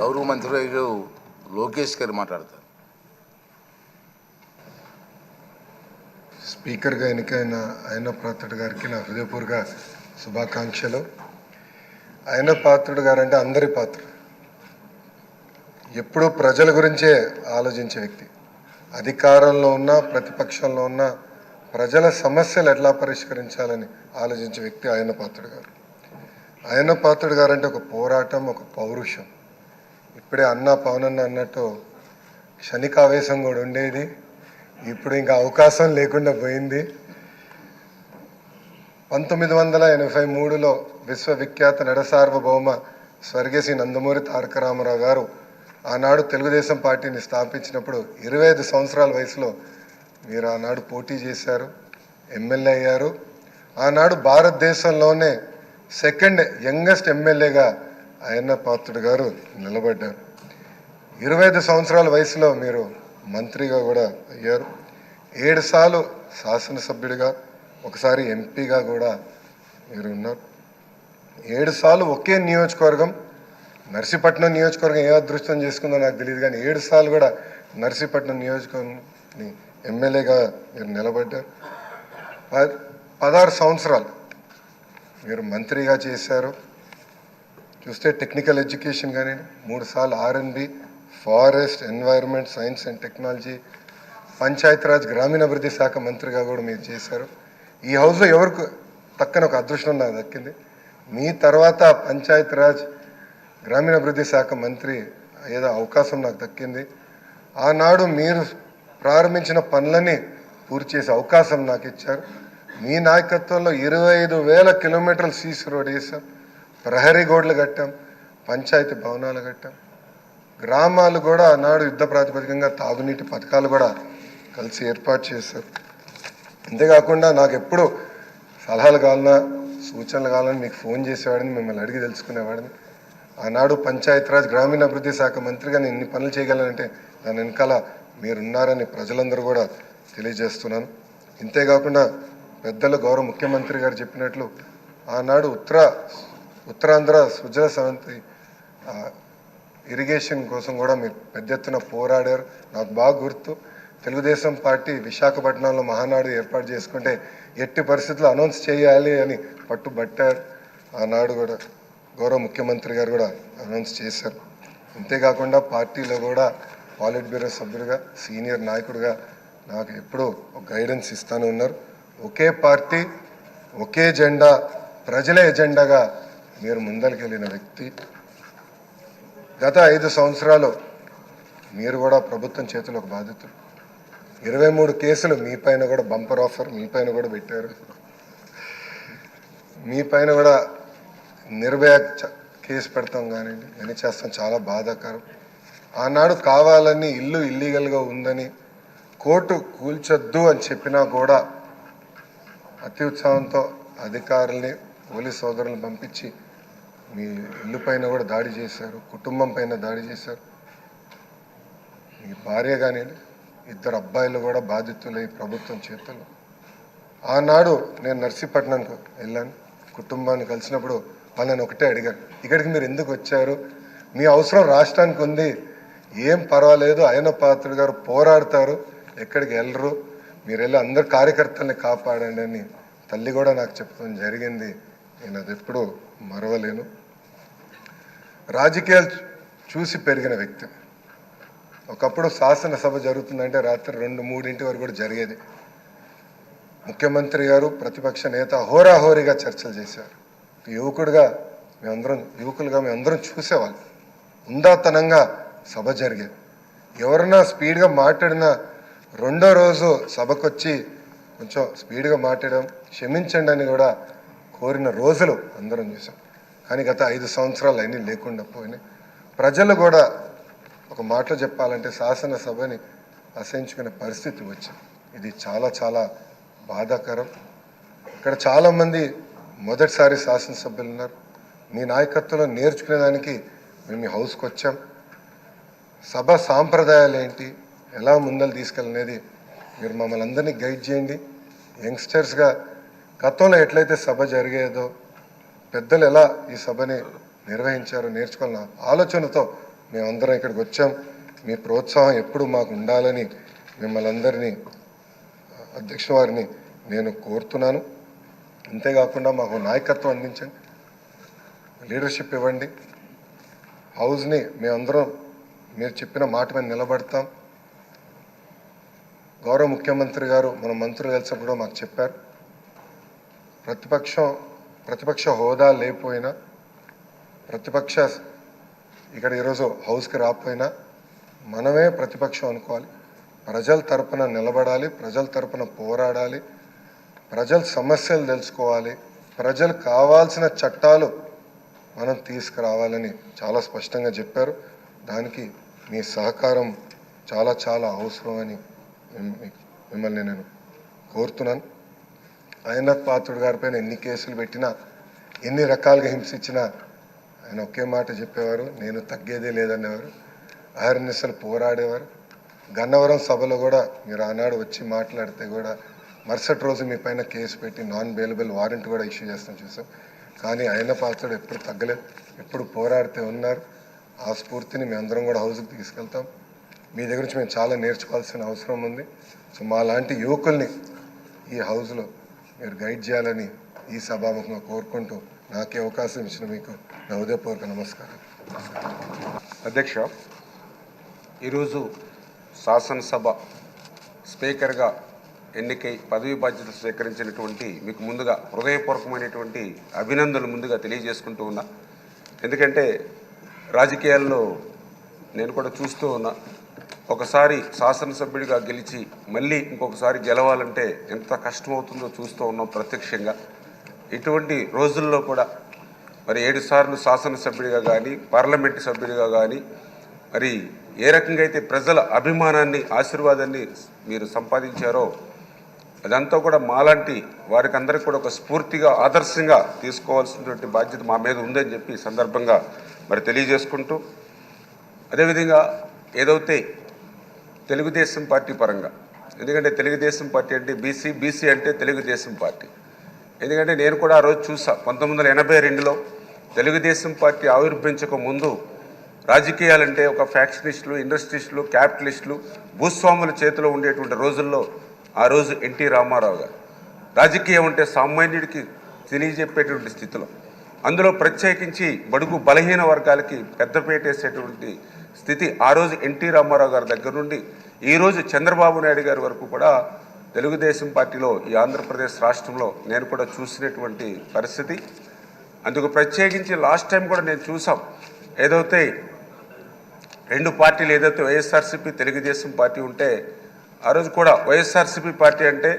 గౌరవ మంత్రి లోకేష్ గారు మాట్లాడతారు. స్పీకర్గా ఎన్నికైన అయ్యన్న పాత్రుడు గారికి నా హృదయపూర్వక శుభాకాంక్షలు. అయ్యన్న పాత్రుడు గారు అంటే అందరి పాత్ర, ఎప్పుడూ ప్రజల గురించే ఆలోచించే వ్యక్తి. అధికారంలో ఉన్న ప్రతిపక్షంలో ఉన్న ప్రజల సమస్యలు ఎట్లా పరిష్కరించాలని ఆలోచించే వ్యక్తి అయ్యన్న పాత్రుడు గారు. అయ్యన్న పాత్రుడు గారు అంటే ఒక పోరాటం, ఒక పౌరుషం. ఇప్పుడే పవనన్న అన్నట్టు క్షణికావేశం కూడా ఉండేది, ఇప్పుడు ఇంకా అవకాశం లేకుండా పోయింది. 1983లో విశ్వవిఖ్యాత నడసార్వభౌమ స్వర్గీయ నందమూరి తారక రామారావు గారు ఆనాడు తెలుగుదేశం పార్టీని స్థాపించినప్పుడు 25 సంవత్సరాల వయసులో మీరు ఆనాడు పోటీ చేశారు, ఎమ్మెల్యే అయ్యారు. ఆనాడు భారతదేశంలోనే సెకండ్ యంగెస్ట్ ఎమ్మెల్యేగా అయ్యన్న పాత్రుడు గారు నిలబడ్డారు. 25 సంవత్సరాల వయసులో మీరు మంత్రిగా కూడా అయ్యారు. 7 సార్లు శాసనసభ్యుడిగా, ఒకసారి ఎంపీగా కూడా మీరు ఉన్నారు. 7 సార్లు ఒకే నియోజకవర్గం, నర్సీపట్నం నియోజకవర్గం ఏ అదృష్టం చేసుకుందో నాకు తెలియదు, కానీ 7 సార్లు కూడా నర్సీపట్నం నియోజకవర్గం ఎమ్మెల్యేగా మీరు నిలబడ్డారు. 16 సంవత్సరాలు మీరు మంత్రిగా చేశారు. చూస్తే టెక్నికల్ ఎడ్యుకేషన్ కానీ 3 సార్లు R&B, forest, environment, science and technology, Panchayati Raj గ్రామీణాభివృద్ధి శాఖ మంత్రిగా కూడా మీరు చేశారు. ఈ హౌస్లో ఎవరికి తక్కన ఒక అదృష్టం నాకు దక్కింది. మీ తర్వాత పంచాయతీరాజ్ గ్రామీణాభివృద్ధి శాఖ మంత్రి ఏదో అవకాశం నాకు దక్కింది. ఆనాడు మీరు ప్రారంభించిన పనులని పూర్తి చేసే అవకాశం నాకు ఇచ్చారు. మీ నాయకత్వంలో 25,000 కిలోమీటర్లు సీసీ రోడ్ వేసాం, ప్రహరీ గోడలు కట్టాం, పంచాయతీ భవనాలు కట్టాం. గ్రామాలు కూడా ఆనాడు యుద్ధ ప్రాతిపదికంగా తాగునీటి పథకాలు కూడా కలిసి ఏర్పాటు చేశారు. అంతేకాకుండా నాకు ఎప్పుడు సలహాలు కావాలన్నా, సూచనలు కావాలని మీకు ఫోన్ చేసేవాడిని, మిమ్మల్ని అడిగి తెలుసుకునేవాడిని. ఆనాడు పంచాయతీరాజ్ గ్రామీణాభివృద్ధి శాఖ మంత్రిగా నేను ఇన్ని పనులు చేయగలనంటే దాని వెనకాల మీరున్నారని ప్రజలందరూ కూడా తెలియజేస్తున్నాను. ఇంతేకాకుండా పెద్దలు గౌరవ ముఖ్యమంత్రి గారు చెప్పినట్లు ఆనాడు ఉత్తరాంధ్ర సుజల సవంతి ఇరిగేషన్ కోసం కూడా మీరు పెద్ద ఎత్తున పోరాడారు. నాకు బాగా గుర్తు, తెలుగుదేశం పార్టీ విశాఖపట్నంలో మహానాడు ఏర్పాటు చేసుకుంటే ఎట్టి పరిస్థితుల్లో అనౌన్స్ చేయాలి అని పట్టుబట్టారు. ఆనాడు కూడా గౌరవ ముఖ్యమంత్రి గారు కూడా అనౌన్స్ చేశారు. అంతేకాకుండా పార్టీలో కూడా పాలిట్ బ్యూరో సభ్యుడిగా, సీనియర్ నాయకుడిగా నాకు ఎప్పుడూ ఒక గైడెన్స్ ఇస్తాను ఉన్నారు. ఒకే పార్టీ, ఒకే జెండా, ప్రజలే ఎజెండాగా మీరు ముందరికెళ్ళిన వ్యక్తి. గత 5 సంవత్సరాలు మీరు కూడా ప్రభుత్వం చేతిలో ఒక బాధితులు. 23 కేసులు మీ పైన కూడా బంపర్ ఆఫర్ మీ పైన కూడా పెట్టారు. మీ పైన కూడా నిర్భయ కేసు పెడతాం కానివ్వండి, అని చేస్తాం, చాలా బాధాకరం. ఆనాడు కావాలని ఇల్లు ఇల్లీగల్గా ఉందని కోర్టు కూల్చొద్దు అని చెప్పినా కూడా అతి ఉత్సాహంతో అధికారుల్ని, పోలీస్ సోదరులను పంపించి మీ ఇల్లు పైన కూడా దాడి చేశారు, కుటుంబం పైన దాడి చేశారు. మీ భార్య కానీ 2 అబ్బాయిలు కూడా బాధితులై ప్రభుత్వం చేతులు. ఆనాడు నేను నర్సీపట్నంకు వెళ్ళాను, కుటుంబాన్ని కలిసినప్పుడు వాళ్ళని ఒకటే అడిగాను, ఇక్కడికి మీరు ఎందుకు వచ్చారు? మీ అవసరం రాష్ట్రానికి ఉంది, ఏం పర్వాలేదు, అయ్యన్న పాత్రుడు గారు పోరాడతారు, ఎక్కడికి వెళ్ళరు, మీరు వెళ్ళి అందరు కార్యకర్తల్ని కాపాడండి అని తల్లి కూడా నాకు చెప్పడం జరిగింది. నేను అది ఎప్పుడూ మరవలేను. రాజకీయాలు చూసి పెరిగిన వ్యక్తి. ఒకప్పుడు శాసనసభ జరుగుతుందంటే రాత్రి 2-3 వరకు కూడా జరిగేది. ముఖ్యమంత్రి గారు, ప్రతిపక్ష నేత హోరాహోరీగా చర్చలు చేశారు. యువకులుగా మేమందరం చూసేవాళ్ళం. ఉందాతనంగా సభ జరిగేది. ఎవరన్నా స్పీడ్గా మాట్లాడినా రెండో రోజు సభకొచ్చి కొంచెం స్పీడ్గా మాట్లాడడం, క్షమించండి అని కూడా కోరిన రోజులు అందరం చూసాం. కానీ గత 5 సంవత్సరాలు అన్నీ లేకుండా పోయినాయి. ప్రజలు కూడా ఒక మాటలో చెప్పాలంటే శాసనసభని అసహించుకునే పరిస్థితి వచ్చింది. ఇది చాలా చాలా బాధాకరం. ఇక్కడ చాలామంది మొదటిసారి శాసనసభ్యులు ఉన్నారు. మీ నాయకత్వంలో నేర్చుకునేదానికి మేము ఈ హౌస్కి వచ్చాం. సభ సాంప్రదాయాలు ఏంటి, ఎలా ముందలు తీసుకెళ్ళనేది మీరు మమ్మల్ని అందరినీ గైడ్ చేయండి. యంగ్స్టర్స్గా గతంలో ఎట్లయితే సభ జరిగేదో, పెద్దలు ఎలా ఈ సభని నిర్వహించారో నేర్చుకోవాలన్న ఆలోచనతో మేమందరం ఇక్కడికి వచ్చాం. మీ ప్రోత్సాహం ఎప్పుడు మాకు ఉండాలని మిమ్మల్ని అందరినీ అధ్యక్ష వారిని నేను కోరుతున్నాను. అంతేకాకుండా మాకు నాయకత్వం అందించండి, లీడర్షిప్ ఇవ్వండి. హౌస్ని మేమందరం మీరు చెప్పిన మాట మీద నిలబడతాం. గౌరవ ముఖ్యమంత్రి గారు మన మంత్రులు కలిసినప్పుడు మాకు చెప్పారు, ప్రతిపక్ష హోదా లేకపోయినా, ప్రతిపక్ష ఇక్కడ ఈరోజు హౌస్కి రాకపోయినా మనమే ప్రతిపక్షం అనుకోవాలి. ప్రజల తరపున నిలబడాలి, ప్రజల తరపున పోరాడాలి, ప్రజల సమస్యలు తెలుసుకోవాలి, ప్రజలు కావాల్సిన చట్టాలు మనం తీసుకురావాలని చాలా స్పష్టంగా చెప్పారు. దానికి మీ సహకారం చాలా చాలా అవసరమని మిమ్మల్ని నేను కోరుతున్నాను. అయ్యనాథ్ పాత్రుడు గారిపైన ఎన్ని కేసులు పెట్టినా, ఎన్ని రకాలుగా హింసించినా ఆయన ఒకే మాట చెప్పేవారు, నేను తగ్గేదే లేదనేవారు. అహర్నిశలు పోరాడేవారు. గన్నవరం సభలో కూడా మీరు ఆనాడు వచ్చి మాట్లాడితే కూడా మరుసటి రోజు మీ పైన కేసు పెట్టి నాన్ బెయిలబుల్ వారెంట్ కూడా ఇష్యూ చేస్తాం చూసాం. కానీ ఆయన పాత్రుడు ఎప్పుడు తగ్గలేదు, ఎప్పుడు పోరాడితే ఉన్నారు. ఆ స్ఫూర్తిని మీ అందరం కూడా హౌస్కి తీసుకెళ్తాం. మీ దగ్గర నుంచి మేము చాలా నేర్చుకోవాల్సిన అవసరం ఉంది. సో మా లాంటి యువకుల్ని ఈ హౌస్లో మీరు గైడ్ చేయాలని ఈ సభాముఖంగా కోరుకుంటూ నాకే అవకాశం ఇచ్చిన మీకు నా హృదయపూర్వక నమస్కారం. అధ్యక్ష, ఈరోజు శాసనసభ స్పీకర్గా ఎన్నికై పదవి బాధ్యతలు స్వీకరించినటువంటి మీకు ముందుగా హృదయపూర్వకమైనటువంటి అభినందనలు ముందుగా తెలియజేసుకుంటూ ఉన్నా. ఎందుకంటే రాజకీయాల్లో నేను కూడా చూస్తూ ఉన్నా, ఒకసారి శాసనసభ్యుడిగా గెలిచి మళ్ళీ ఇంకొకసారి గెలవాలంటే ఎంత కష్టమవుతుందో చూస్తూ ఉన్నాం ప్రత్యక్షంగా. ఇటువంటి రోజుల్లో కూడా మరి 7 సార్లు శాసనసభ్యుడిగా కానీ, పార్లమెంటు సభ్యుడిగా కానీ మరి ఏ రకంగా అయితే ప్రజల అభిమానాన్ని, ఆశీర్వాదాన్ని మీరు సంపాదించారో అదంతా కూడా మాలాంటి వారికి అందరికీ కూడా ఒక స్ఫూర్తిగా, ఆదర్శంగా తీసుకోవాల్సినటువంటి బాధ్యత మా మీద ఉందని చెప్పి సందర్భంగా మరి తెలియజేసుకుంటూ, అదేవిధంగా ఏదైతే తెలుగుదేశం పార్టీ పరంగా, ఎందుకంటే తెలుగుదేశం పార్టీ అంటే బీసీ అంటే తెలుగుదేశం పార్టీ. ఎందుకంటే నేను కూడా ఆ రోజు చూసా, 1982లో తెలుగుదేశం పార్టీ ఆవిర్భవించక ముందు రాజకీయాలంటే ఒక ఫ్యాక్షనిస్టులు, ఇండస్ట్రీస్టులు, క్యాపిటలిస్టులు, భూస్వాముల చేతిలో ఉండేటువంటి రోజుల్లో ఆ రోజు ఎన్టీ రామారావు గారు రాజకీయం అంటే సామాన్యుడికి తెలియజెప్పేటువంటి స్థితిలో, అందులో ప్రత్యేకించి బడుగు బలహీన వర్గాలకి పెద్దపీట వేసేటువంటి స్థితి ఆ రోజు ఎన్టీ రామారావు గారి దగ్గర నుండి ఈరోజు చంద్రబాబు నాయుడు గారి వరకు కూడా తెలుగుదేశం పార్టీలో ఈ ఆంధ్రప్రదేశ్ రాష్ట్రంలో నేను కూడా చూసినటువంటి పరిస్థితి. అందుకు ప్రత్యేకించి లాస్ట్ టైం కూడా నేను చూసాం, ఏదైతే 2 పార్టీలు ఏదైతే వైఎస్ఆర్సీపీ, తెలుగుదేశం పార్టీ ఉంటే ఆ రోజు కూడా వైఎస్ఆర్సీపీ పార్టీ అంటే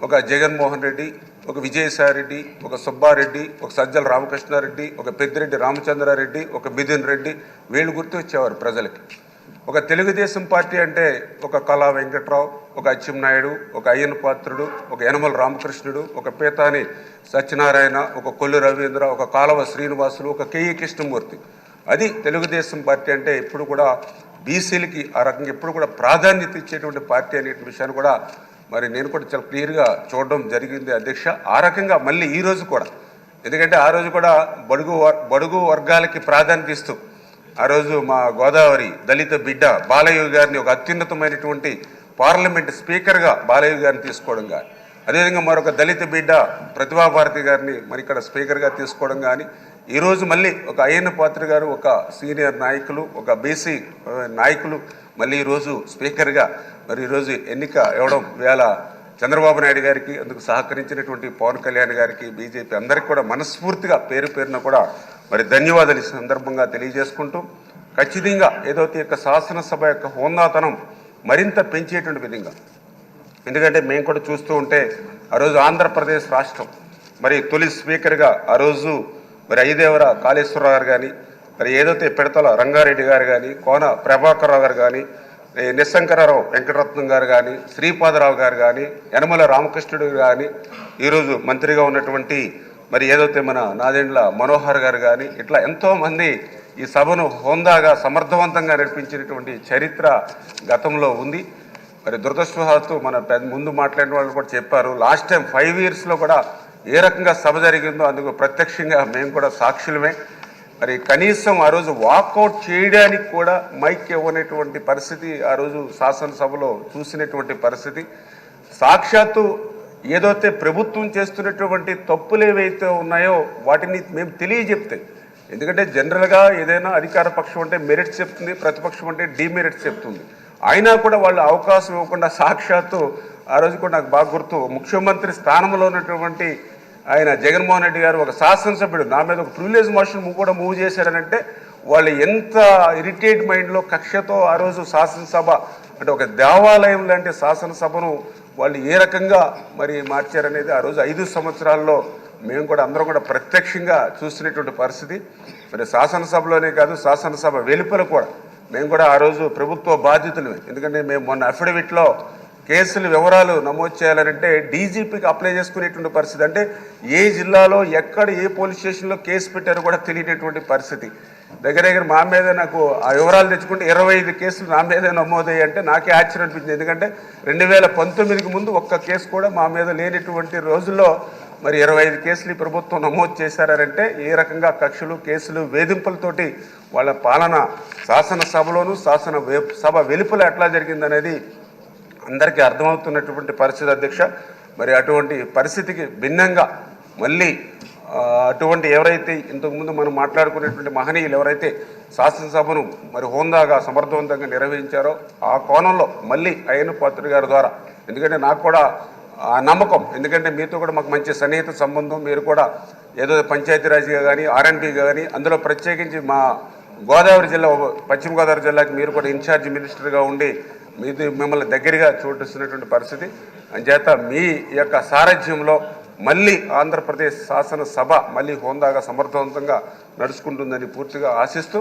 ఒక జగన్మోహన్ రెడ్డి, ఒక విజయసాయిరెడ్డి, ఒక సుబ్బారెడ్డి, ఒక సజ్జల రామకృష్ణారెడ్డి, ఒక పెద్దిరెడ్డి రామచంద్రారెడ్డి, ఒక మిథున్ రెడ్డి, వీళ్ళు గుర్తు వచ్చేవారు ప్రజలకి. ఒక తెలుగుదేశం పార్టీ అంటే ఒక కళా వెంకట్రావు, ఒక అచ్చెన్నాయుడు, ఒక అయ్యన్న పాత్రుడు, ఒక యనమల రామకృష్ణుడు, ఒక పీతాని సత్యనారాయణ, ఒక కొల్లు రవీంద్ర, ఒక కాలవ శ్రీనివాసులు, ఒక కేఈ కృష్ణమూర్తి. అది తెలుగుదేశం పార్టీ అంటే ఎప్పుడు కూడా బీసీలకి ఆ రకంగా ఎప్పుడు కూడా ప్రాధాన్యత ఇచ్చేటువంటి పార్టీ అనే విషయాన్ని కూడా మరి నేను కూడా చాలా క్లియర్గా చూడడం జరిగింది అధ్యక్ష. ఆ రకంగా మళ్ళీ ఈరోజు కూడా, ఎందుకంటే ఆ రోజు కూడా బడుగు వర్గాలకి ప్రాధాన్యత ఇస్తూ ఆ రోజు మా గోదావరి దళిత బిడ్డ బాలయ్య గారిని ఒక అత్యున్నతమైనటువంటి పార్లమెంట్ స్పీకర్గా బాలయ్య గారిని తీసుకోవడం కానీ, అదేవిధంగా మరొక దళిత బిడ్డ ప్రతిభాభారతి గారిని మరి ఇక్కడ స్పీకర్గా తీసుకోవడం కానీ, ఈరోజు మళ్ళీ ఒక అయ్యన్న పాత్ర గారు, ఒక సీనియర్ నాయకులు, ఒక బీసీ నాయకులు మళ్ళీ ఈరోజు స్పీకర్గా మరి ఈరోజు ఎన్నిక ఇవ్వడం వేళ చంద్రబాబు నాయుడు గారికి, అందుకు సహకరించినటువంటి పవన్ కళ్యాణ్ గారికి, బీజేపీ అందరికీ కూడా మనస్ఫూర్తిగా పేరు పేరున కూడా మరి ధన్యవాదాలు ఈ సందర్భంగా తెలియజేసుకుంటూ, ఖచ్చితంగా ఏదైతే యొక్క శాసనసభ యొక్క హోందాతనం మరింత పెంచేటువంటి విధంగా, ఎందుకంటే మేము కూడా చూస్తూ ఉంటే ఆ రోజు ఆంధ్రప్రదేశ్ రాష్ట్రం మరి తొలి స్పీకర్గా ఆ రోజు మరి ఐదేవర కాళేశ్వరరావు గారు కానీ, మరి ఏదైతే పిడతల రంగారెడ్డి గారు కానీ, కోన ప్రభాకర్ రావు గారు కానీ, నిశంకరరావు వెంకటరత్నం గారు కానీ, శ్రీపాదరావు గారు కానీ, యనమల రామకృష్ణుడు కానీ, ఈరోజు మంత్రిగా ఉన్నటువంటి మరి ఏదైతే మన నాదెండ్ల మనోహర్ గారు కానీ, ఇట్లా ఎంతోమంది ఈ సభను హోందాగా సమర్థవంతంగా నడిపించినటువంటి చరిత్ర గతంలో ఉంది. మరి దురదృష్టవశాత్తు మన ముందు మాట్లాడిన వాళ్ళు కూడా చెప్పారు, లాస్ట్ టైం 5 yearsలో కూడా ఏ రకంగా సభ జరిగిందో అందుకు ప్రత్యక్షంగా మేము కూడా సాక్షులమే. మరి కనీసం ఆ రోజు వాకౌట్ చేయడానికి కూడా మైక్ ఇవ్వనటువంటి పరిస్థితి ఆ రోజు శాసనసభలో చూసినటువంటి పరిస్థితి. సాక్షాత్తు ఏదైతే ప్రభుత్వం చేస్తున్నటువంటి తప్పులు ఏవైతే ఉన్నాయో వాటిని మేము తెలియజెప్తే, ఎందుకంటే జనరల్గా ఏదైనా అధికార పక్షం అంటే మెరిట్స్ చెప్తుంది, ప్రతిపక్షం అంటే డిమెరిట్స్ చెప్తుంది. అయినా కూడా వాళ్ళు అవకాశం ఇవ్వకుండా సాక్షాత్తు ఆ రోజు కూడా నాకు బాగా గుర్తు, ముఖ్యమంత్రి స్థానంలో ఉన్నటువంటి ఆయన జగన్మోహన్ రెడ్డి గారు ఒక శాసనసభ్యుడు నా మీద ఒక ప్రివిలేజ్ మోషన్ కూడా మూవ్ చేశారనంటే వాళ్ళు ఎంత ఇరిటేట్ మైండ్లో కక్షతో ఆ రోజు శాసనసభ అంటే ఒక దేవాలయం లాంటి శాసనసభను వాళ్ళు ఏ రకంగా మరి మార్చారనేది ఆ రోజు 5 సంవత్సరాల్లో మేము కూడా అందరం కూడా ప్రత్యక్షంగా చూసినటువంటి పరిస్థితి. మరి శాసనసభలోనే కాదు, శాసనసభ వెలుపల కూడా మేము కూడా ఆ రోజు ప్రభుత్వ బాధ్యతలు, ఎందుకంటే మేము మొన్న అఫిడవిట్లో కేసుల వివరాలు నమోదు చేయాలంటే డీజీపీకి అప్లై చేసుకునేటువంటి పరిస్థితి. అంటే ఏ జిల్లాలో ఎక్కడ ఏ పోలీస్ స్టేషన్లో కేసు పెట్టారో కూడా తెలియనటువంటి పరిస్థితి. దగ్గర మా మీద నాకు ఆ వివరాలు తెచ్చుకుంటే 25 కేసులు నా మీదే నమోదయ్యాయి. అంటే నాకే ఆశ్చర్యం అనిపించింది, ఎందుకంటే 2019కి ముందు ఒక్క కేసు కూడా మా మీద లేనటువంటి రోజుల్లో మరి 25 కేసులు ఈ ప్రభుత్వం నమోదు చేశారంటే ఏ రకంగా కక్షలు, కేసులు, వేధింపులతోటి వాళ్ళ పాలన శాసనసభలోను సభ వెలుపల ఎట్లా జరిగిందనేది అందరికీ అర్థమవుతున్నటువంటి పరిస్థితి అధ్యక్ష. మరి అటువంటి పరిస్థితికి భిన్నంగా మళ్ళీ అటువంటి ఎవరైతే ఇంతకుముందు మనం మాట్లాడుకునేటువంటి మహనీయులు ఎవరైతే శాసనసభను మరి హోందాగా సమర్థవంతంగా నిర్వహించారో ఆ కోణంలో మళ్ళీ అయ్యన్న పాత్రుడు గారి ద్వారా, ఎందుకంటే నాకు కూడా ఆ నమ్మకం, ఎందుకంటే మీతో కూడా మాకు మంచి సన్నిహిత సంబంధం, మీరు కూడా ఏదో పంచాయతీరాజ్గా కానీ ఆర్ఎండ్బీగా కానీ అందులో ప్రత్యేకించి మా గోదావరి జిల్లా, పశ్చిమ గోదావరి జిల్లాకి మీరు కూడా ఇన్ఛార్జ్ మినిస్టర్గా ఉండి మిమ్మల్ని దగ్గరగా చూపిస్తున్నటువంటి పరిస్థితి. అంచేత మీ యొక్క సారథ్యంలో మళ్ళీ ఆంధ్రప్రదేశ్ శాసనసభ మళ్ళీ హోందాగా సమర్థవంతంగా నడుచుకుంటుందని పూర్తిగా ఆశిస్తూ